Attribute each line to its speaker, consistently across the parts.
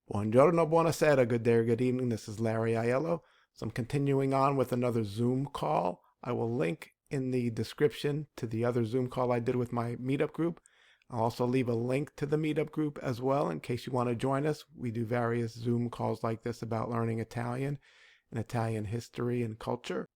Speaker 1: Buongiorno, buonasera, good day or good evening. This is Larry Aiello. So I'm continuing on with another Zoom call. I will link in the description to the other Zoom call I did with my Meetup group. I'll also leave a link to the Meetup group as well in case you want to join us. We do various Zoom calls like this about learning Italian and Italian history and culture.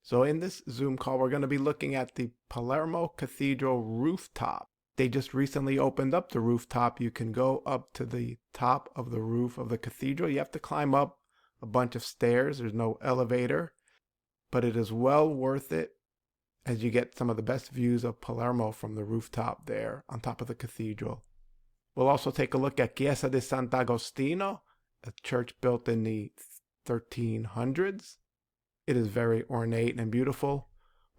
Speaker 1: So in this Zoom call, we're going to be looking at the Palermo Cathedral Rooftop. They just recently opened up the rooftop. You can go up to the top of the roof of the cathedral. You have to climb up a bunch of stairs. There's no elevator, but it is well worth it as you get some of the best views of Palermo from the rooftop there on top of the cathedral. We'll also take a look at Chiesa di Sant'Agostino, a church built in the 1300s. It is very ornate and beautiful.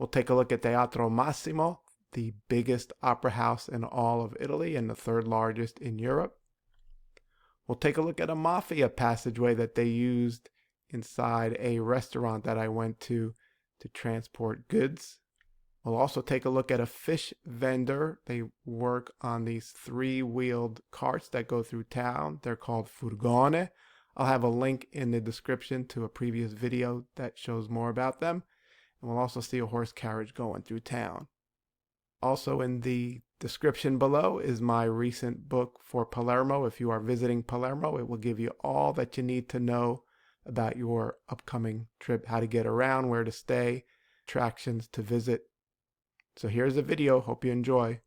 Speaker 1: We'll take a look at Teatro Massimo, the biggest opera house in all of Italy and the third largest in Europe. We'll take a look at a mafia passageway that they used inside a restaurant that I went to transport goods. We'll also take a look at a fish vendor. They work on these three-wheeled carts that go through town. They're called furgone. I'll have a link in the description to a previous video that shows more about them. And we'll also see a horse carriage going through town. Also in the description below is my recent book for Palermo. If you are visiting Palermo, it will give you all that you need to know about your upcoming trip, how to get around, where to stay, attractions to visit. So here's a video. Hope you enjoy.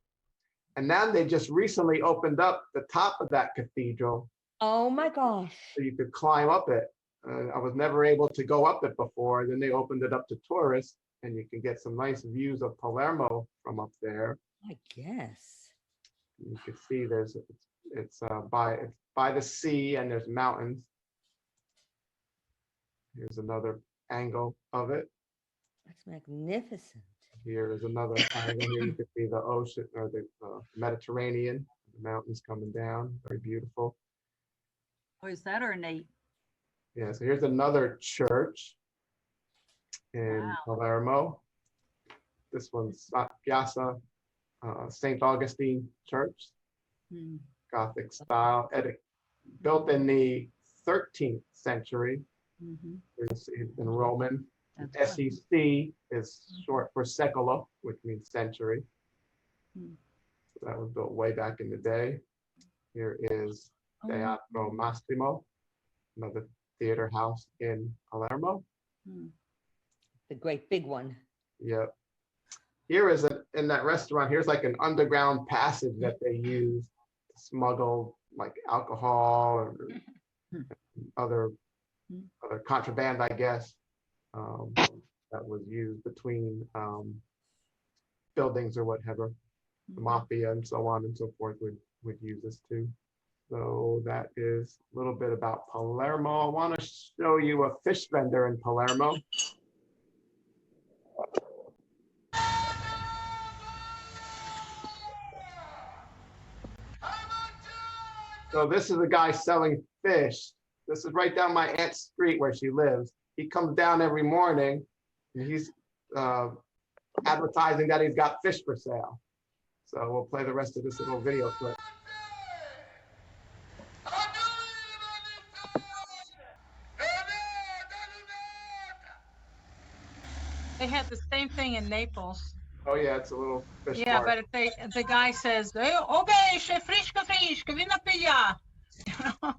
Speaker 1: And now they just recently opened up the top of that cathedral.
Speaker 2: Oh my gosh.
Speaker 1: So you could climb up it. I was never able to go up it before. Then they opened it up to tourists, and you can get some nice views of Palermo from up there.
Speaker 2: I guess.
Speaker 1: You can see it's by the sea, and there's mountains. Here's another angle of it.
Speaker 2: That's magnificent.
Speaker 1: Here is another angle. Here you can see the ocean or the Mediterranean, the mountains coming down. Very beautiful.
Speaker 3: Oh, is that ornate?
Speaker 1: Yeah, so here's another church in Palermo. This one's Chiesa, St. Augustine Church, Gothic style, built in the 13th century. In Roman. SEC is short for secolo, which means century. So that was built way back in the day. Here is Teatro Massimo, another theater house in Palermo.
Speaker 2: The great big one.
Speaker 1: Yep. Here is in that restaurant, here's like an underground passage that they use to smuggle like alcohol or other contraband, I guess, that was used between buildings or whatever. The mafia and so on and so forth would use this too. So that is a little bit about Palermo. I want to show you a fish vendor in Palermo. So this is a guy selling fish. This is right down my aunt's street where she lives. He comes down every morning and he's advertising that he's got fish for sale. So we'll play the rest of this little video clip.
Speaker 3: They had the same thing in Naples.
Speaker 1: Oh yeah, it's a little fish
Speaker 3: Yeah,
Speaker 1: market.
Speaker 3: but if the guy says, "O pesce, frisca, vieni a pigliare." You know?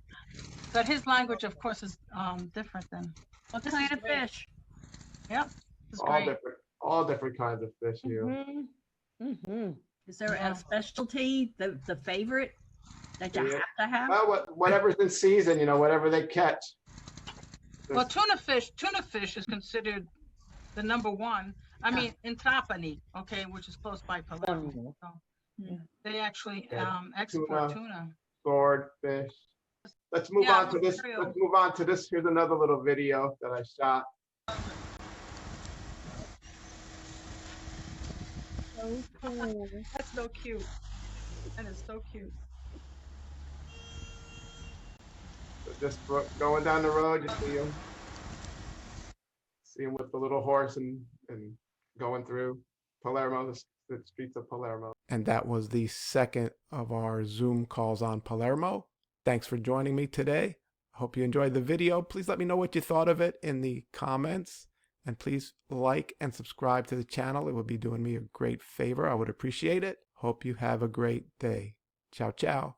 Speaker 3: But his language, of course, is different than what kind of fish. Yep,
Speaker 1: All different kinds of fish here.
Speaker 4: Is there a specialty, the favorite that you have to have?
Speaker 1: Well, whatever's in season, whatever they catch.
Speaker 3: Well, tuna fish is considered the #1. I mean, in Trapani, okay, which is close by Palermo. So they actually export tuna.
Speaker 1: Swordfish. Let's move on to this. Let's move on to this. Here's another little video that I shot.
Speaker 3: So cool. That's so cute. That is so cute.
Speaker 1: So just going down the road, you see him with the little horse and going through Palermo, the streets of Palermo. And that was the second of our Zoom calls on Palermo. Thanks for joining me today. I hope you enjoyed the video. Please let me know what you thought of it in the comments. And please like and subscribe to the channel. It would be doing me a great favor. I would appreciate it. Hope you have a great day. Ciao, ciao.